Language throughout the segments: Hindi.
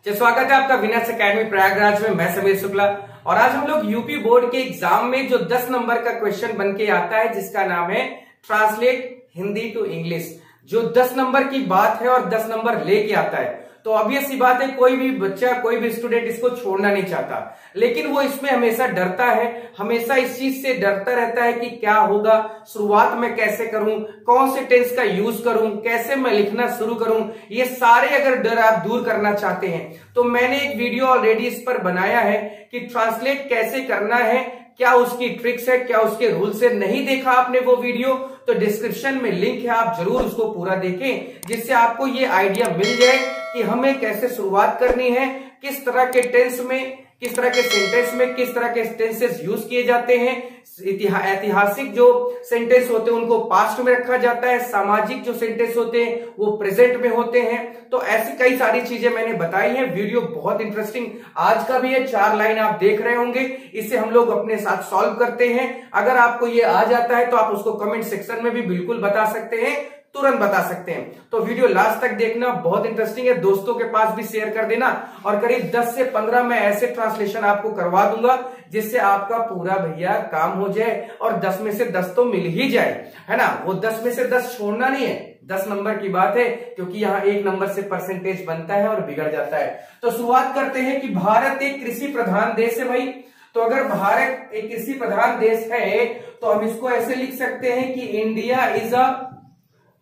स्वागत है आपका विनर्स एकेडमी प्रयागराज में। मैं समीर शुक्ला और आज हम लोग यूपी बोर्ड के एग्जाम में जो 10 नंबर का क्वेश्चन बन के आता है जिसका नाम है ट्रांसलेट हिंदी टू इंग्लिश, जो 10 नंबर की बात है और 10 नंबर लेके आता है। तो ऑब्वियस सी बात है, कोई भी बच्चा कोई भी स्टूडेंट इसको छोड़ना नहीं चाहता, लेकिन वो इसमें हमेशा डरता है, हमेशा इस चीज से डरता रहता है कि क्या होगा, शुरुआत में कैसे करूं, कौन से टेंस का यूज करूं, कैसे मैं लिखना शुरू करूं। ये सारे अगर डर आप दूर करना चाहते हैं तो मैंने एक वीडियो ऑलरेडी इस पर बनाया है कि ट्रांसलेट कैसे करना है, क्या उसकी ट्रिक्स है, क्या उसके रूल्स है। नहीं देखा आपने वो वीडियो तो डिस्क्रिप्शन में लिंक है, आप जरूर उसको पूरा देखें, जिससे आपको ये आइडिया मिल जाए कि हमें कैसे शुरुआत करनी है, किस तरह के टेंस में, किस तरह के सेंटेंस में किस तरह के टेंसेस यूज किए जाते हैं। ऐतिहासिक जो सेंटेंस होते हैं उनको पास्ट में रखा जाता है, सामाजिक जो सेंटेंस होते हैं वो प्रेजेंट में होते हैं। तो ऐसी कई सारी चीजें मैंने बताई हैं। वीडियो बहुत इंटरेस्टिंग आज का भी है, 4 लाइन आप देख रहे होंगे, इसे हम लोग अपने साथ सॉल्व करते हैं। अगर आपको ये आ जाता है तो आप उसको कमेंट सेक्शन में भी बिल्कुल बता सकते हैं, तुरंत बता सकते हैं। तो वीडियो लास्ट तक देखना, बहुत इंटरेस्टिंग है। दोस्तों के पास भी शेयर कर देना और करीब 10 से 15 मैं ऐसे ट्रांसलेशन आपको करवा दूंगा जिससे आपका पूरा भैया काम हो जाए और 10 में से 10 तो मिल ही जाए, है ना। वो 10 में से 10 छोड़ना नहीं है, 10 नंबर की बात है, क्योंकि यहाँ 1 नंबर से परसेंटेज बनता है और बिगड़ जाता है। तो शुरुआत करते हैं कि भारत एक कृषि प्रधान देश है भाई। तो अगर भारत एक कृषि प्रधान देश है तो हम इसको ऐसे लिख सकते हैं कि इंडिया इज अ,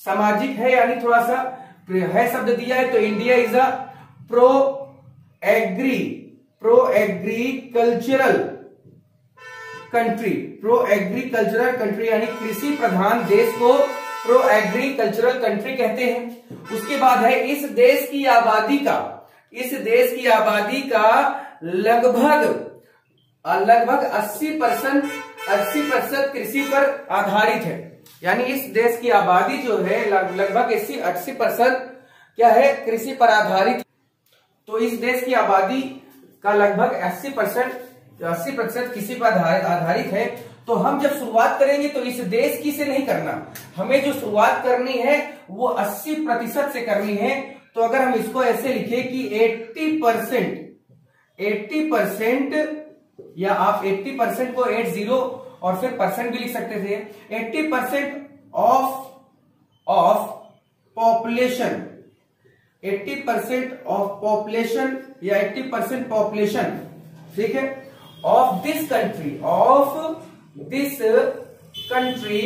सामाजिक है यानी थोड़ा सा है शब्द दिया है, तो India is a pro agricultural country, यानी कृषि प्रधान देश को प्रो एग्रीकल्चरल कंट्री कहते हैं। उसके बाद है इस देश की आबादी का लगभग 80% कृषि पर आधारित है। यानी इस देश की आबादी जो है लगभग 80% क्या है, कृषि पर आधारित। तो इस देश की आबादी का लगभग 80% कृषि पर आधारित है। तो हम जब शुरुआत करेंगे तो इस देश की से नहीं करना, हमें जो शुरुआत करनी है वो 80% से करनी है। तो अगर हम इसको ऐसे लिखे कि 80% या आप 80% को 80 और फिर परसेंट भी लिख सकते थे, 80% ऑफ पॉपुलेशन, 80% ऑफ पॉपुलेशन या 80% पॉपुलेशन, ठीक है, ऑफ दिस कंट्री।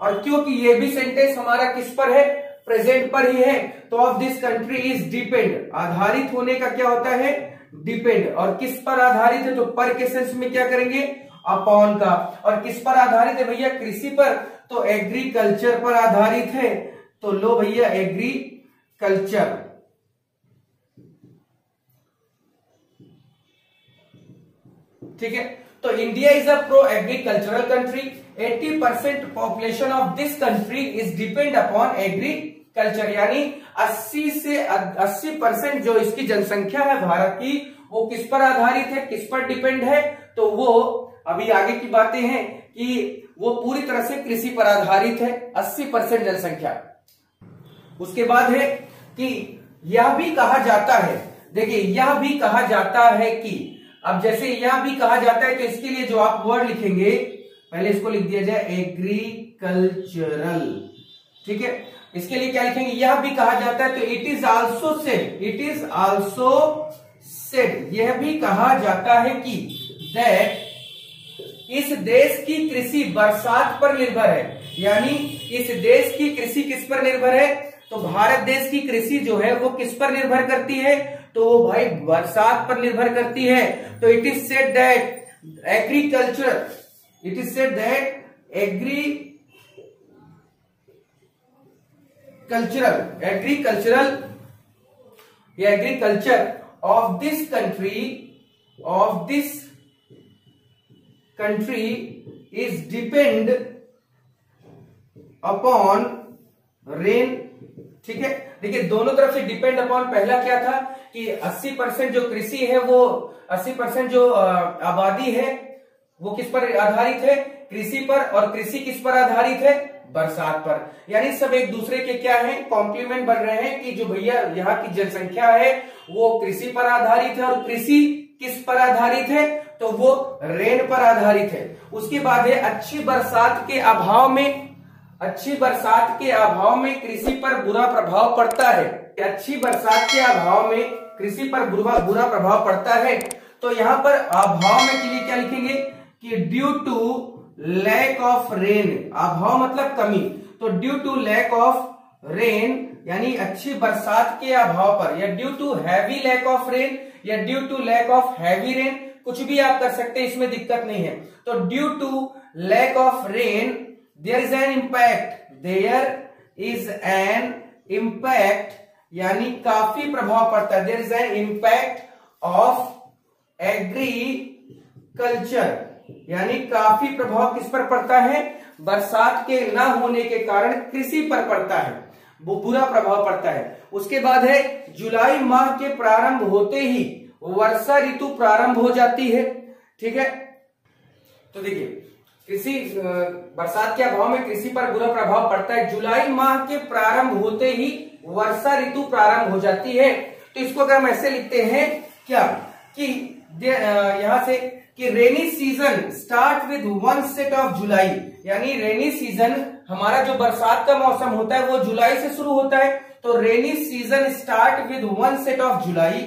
और क्योंकि ये भी सेंटेंस हमारा किस पर है, प्रेजेंट पर ही है, तो of this country is depend, आधारित होने का क्या होता है, डिपेंड। और किस पर आधारित है, तो पर के सेंस में क्या करेंगे, अपॉन का। और किस पर आधारित है भैया, कृषि पर, तो एग्रीकल्चर पर आधारित है। तो लो भैया एग्रीकल्चर, ठीक है। तो India is a pro agricultural country, 80% population of this country is depend upon agriculture, यानी 80% जो इसकी जनसंख्या है भारत की वो किस पर आधारित है, किस पर डिपेंड है, तो वो अभी आगे की बातें हैं कि वो पूरी तरह से कृषि पर आधारित है, 80% जनसंख्या। उसके बाद है कि यह भी कहा जाता है, देखिए यह भी कहा जाता है कि, अब जैसे यह भी कहा जाता है तो इसके लिए जो आप वर्ड लिखेंगे, पहले इसको लिख दिया जाए एग्रीकल्चरल, ठीक है। इसके लिए क्या लिखेंगे, यह भी कहा जाता है, तो इट इज आल्सो सेड, यह भी कहा जाता है कि दैट इस देश की कृषि बरसात पर निर्भर है। यानी इस देश की कृषि किस पर निर्भर है, तो भारत देश की कृषि जो है वो किस पर निर्भर करती है, तो वो भाई बरसात पर निर्भर करती है। तो it is said that agriculture of this country is depend upon rain, ठीक है। देखिए दोनों तरफ से डिपेंड अपॉन, पहला क्या था कि 80% जो कृषि है वो 80% जो आबादी है वो किस पर आधारित है, कृषि पर, और कृषि किस पर आधारित है? बरसात पर। यानी सब एक दूसरे के क्या है? कॉम्प्लीमेंट बन रहे हैं कि जो भैया यहाँ की जनसंख्या है वो कृषि पर आधारित है, और कृषि किस पर आधारित है? तो वो रेन पर आधारित है। उसके बाद है अच्छी बरसात के अभाव में, अच्छी बरसात के अभाव में कृषि पर बुरा प्रभाव पड़ता है। अच्छी बरसात के अभाव में कृषि पर बुरा प्रभाव पड़ता है। तो यहाँ पर अभाव में के लिए क्या लिखेंगे कि due to lack of rain. अभाव मतलब कमी, तो due to lack of rain यानी अच्छी बरसात के अभाव पर, या due to heavy lack of rain, या due to lack of heavy rain, कुछ भी आप कर सकते हैं, इसमें दिक्कत नहीं है। तो due to lack of rain there is an impact, there is an impact यानी काफी प्रभाव पड़ता है। There is an impact of agriculture यानी काफी प्रभाव किस पर पड़ता है? बरसात के ना होने के कारण कृषि पर पड़ता है, वो बुरा प्रभाव पड़ता है। उसके बाद है जुलाई माह के प्रारंभ होते ही वर्षा ऋतु प्रारंभ हो जाती है। ठीक है, तो देखिए कृषि बरसात के अभाव में कृषि पर बुरा प्रभाव पड़ता है। जुलाई माह के प्रारंभ होते ही वर्षा ऋतु प्रारंभ हो जाती है। तो इसको अगर हम ऐसे लिखते हैं क्या कि यहां से कि rainy season start with one set of July, यानी रेनी सीजन हमारा जो बरसात का मौसम होता है वो जुलाई से शुरू होता है। तो rainy season start with one set of July,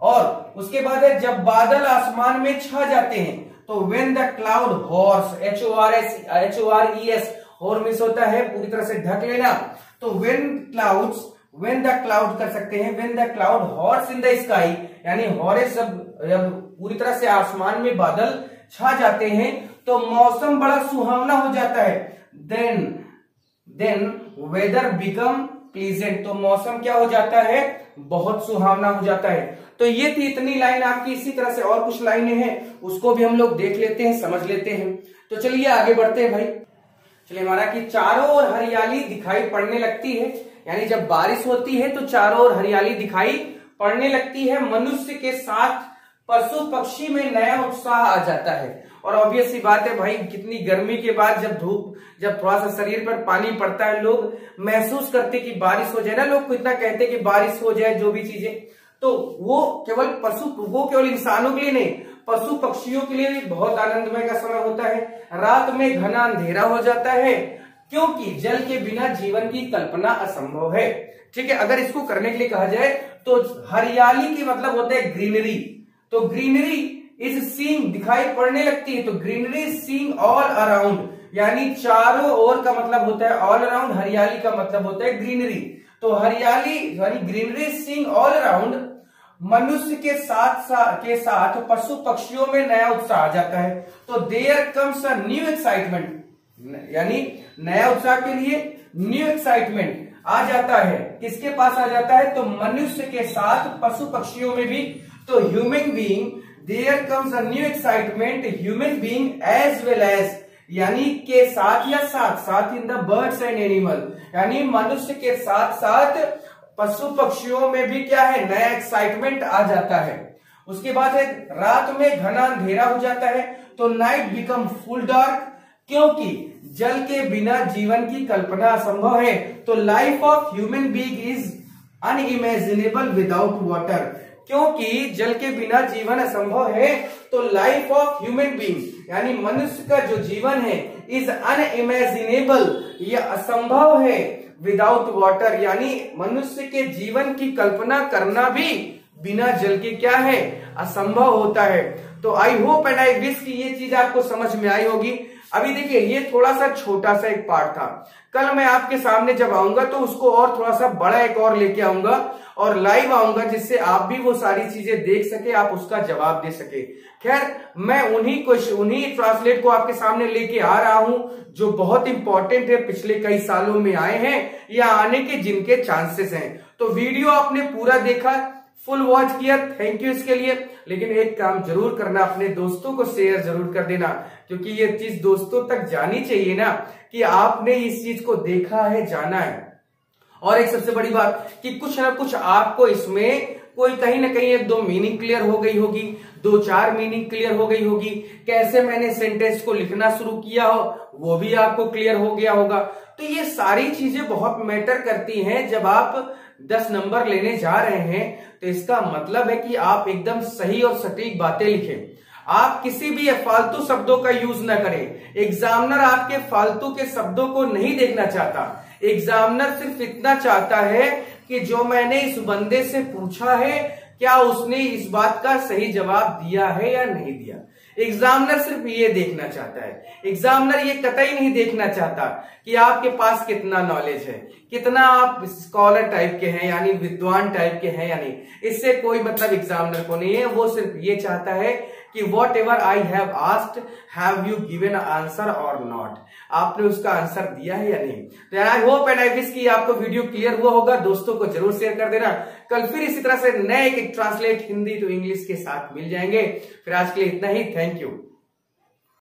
और उसके बाद है जब बादल आसमान में छा जाते हैं, तो when the cloud horse, HORES, हॉर मिस होता है पूरी तरह से ढक लेना। तो व्हेन द क्लाउड कर सकते हैं, when the cloud horse in the sky, यानी हॉरेस जब पूरी तरह से आसमान में बादल छा जाते हैं तो मौसम बड़ा सुहावना हो जाता है। देन वेदर बिकम प्लीजेंट, तो मौसम क्या हो जाता है? बहुत सुहावना हो जाता है। तो ये थी इतनी लाइन आपकी। इसी तरह से और कुछ लाइनें हैं, उसको भी हम लोग देख लेते हैं, समझ लेते हैं। तो चलिए आगे बढ़ते हैं भाई। चलिए, हमारा कि चारों ओर हरियाली दिखाई पड़ने लगती है, यानी जब बारिश होती है तो चारों ओर हरियाली दिखाई पड़ने लगती है। मनुष्य के साथ पशु पक्षी में नया उत्साह आ जाता है। और ऑब्वियस सी बात है भाई, कितनी गर्मी के बाद जब थोड़ा सा शरीर पर पानी पड़ता है, लोग महसूस करते कि बारिश हो जाए ना, लोग कितना कहते कि बारिश हो जाए, जो भी चीजें, तो वो केवल इंसानों के लिए नहीं, पशु पक्षियों के लिए भी बहुत आनंदमय का समय होता है। रात में घना अंधेरा हो जाता है, क्योंकि जल के बिना जीवन की कल्पना असंभव है। ठीक है, अगर इसको करने के लिए कहा जाए तो हरियाली की मतलब होता है ग्रीनरी। तो ग्रीनरी इज सीइंग, दिखाई पड़ने लगती है, तो greenery is seeing all around, यानी चारों ओर का मतलब होता है ऑल अराउंड, हरियाली का मतलब होता है ग्रीनरी। तो हरियाली यानी greenery is seeing all around. मनुष्य के साथ पशु पक्षियों में नया उत्साह आ जाता है। तो there comes a new excitement, यानी नया उत्साह के लिए न्यू एक्साइटमेंट आ जाता है। किसके पास आ जाता है? तो मनुष्य के साथ पशु पक्षियों में भी। तो human being, there comes a new excitement human being as well as, यानी के साथ या साथ in the birds and animal, यानी मनुष्य के साथ साथ पशु पक्षियों में भी क्या है? नया एक्साइटमेंट आ जाता है। उसके बाद है रात में घना अंधेरा हो जाता है, तो नाइट बिकम फुल डार्क, क्योंकि जल के बिना जीवन की कल्पना असंभव है। तो life of human being is unimaginable without water, क्योंकि जल के बिना जीवन असंभव है। तो लाइफ ऑफ ह्यूमन बीइंग यानी मनुष्य का जो जीवन है इज अनइमेजिनेबल, यह असंभव है, विदाउट वाटर, यानी मनुष्य के जीवन की कल्पना करना भी बिना जल के क्या है? असंभव होता है। तो I hope and I wish कि ये चीज आपको समझ में आई होगी। अभी देखिए, ये थोड़ा सा छोटा सा एक पार्ट था। कल मैं आपके सामने जब आऊंगा तो उसको और थोड़ा सा बड़ा एक और लेके आऊंगा और लाइव आऊंगा, जिससे आप भी वो सारी चीजें देख सके, आप उसका जवाब दे सके। खैर, मैं उन्हीं ट्रांसलेट को आपके सामने लेके आ रहा हूं जो बहुत इंपॉर्टेंट है, पिछले कई सालों में आए हैं या आने के जिनके चांसेस हैं। तो वीडियो आपने पूरा देखा, फुल वॉच किया, थैंक यू इसके लिए। लेकिन एक काम जरूर करना, अपने दोस्तों को शेयर जरूर कर देना, क्योंकि ये चीज दोस्तों तक जानी चाहिए ना कि आपने इस चीज को देखा है, जाना है। और एक सबसे बड़ी बात कि कुछ ना कुछ आपको इसमें कोई कहीं ना कहीं एक दो मीनिंग क्लियर हो गई होगी, दो चार मीनिंग क्लियर हो गई होगी, कैसे मैंने सेंटेंस को लिखना शुरू किया हो वो भी आपको क्लियर हो गया होगा। तो ये सारी चीजें बहुत मैटर करती हैं जब आप 10 नंबर लेने जा रहे हैं। तो इसका मतलब है कि आप एकदम सही और सटीक बातें लिखें, आप किसी भी फालतू शब्दों का यूज ना करें। एग्जामिनर आपके फालतू के शब्दों को नहीं देखना चाहता, एग्जामिनर सिर्फ इतना चाहता है कि जो मैंने इस बंदे से पूछा है क्या उसने इस बात का सही जवाब दिया है या नहीं दिया। एग्जामिनर सिर्फ ये देखना चाहता है, एग्जामिनर ये कतई नहीं देखना चाहता कि आपके पास कितना नॉलेज है, कितना आप स्कॉलर टाइप के हैं यानी विद्वान टाइप के हैं या नहीं। इससे कोई मतलब एग्जामिनर को नहीं है, वो सिर्फ ये चाहता है कि what ever I have asked have you given answer और नॉट, आपने उसका आंसर दिया है या नहीं। तो I hope and I wish कि आपको वीडियो क्लियर हुआ होगा, दोस्तों को जरूर शेयर कर देना। कल फिर इसी तरह से नए एक ट्रांसलेट हिंदी टू इंग्लिश के साथ मिल जाएंगे। फिर आज के लिए इतना ही, थैंक यू।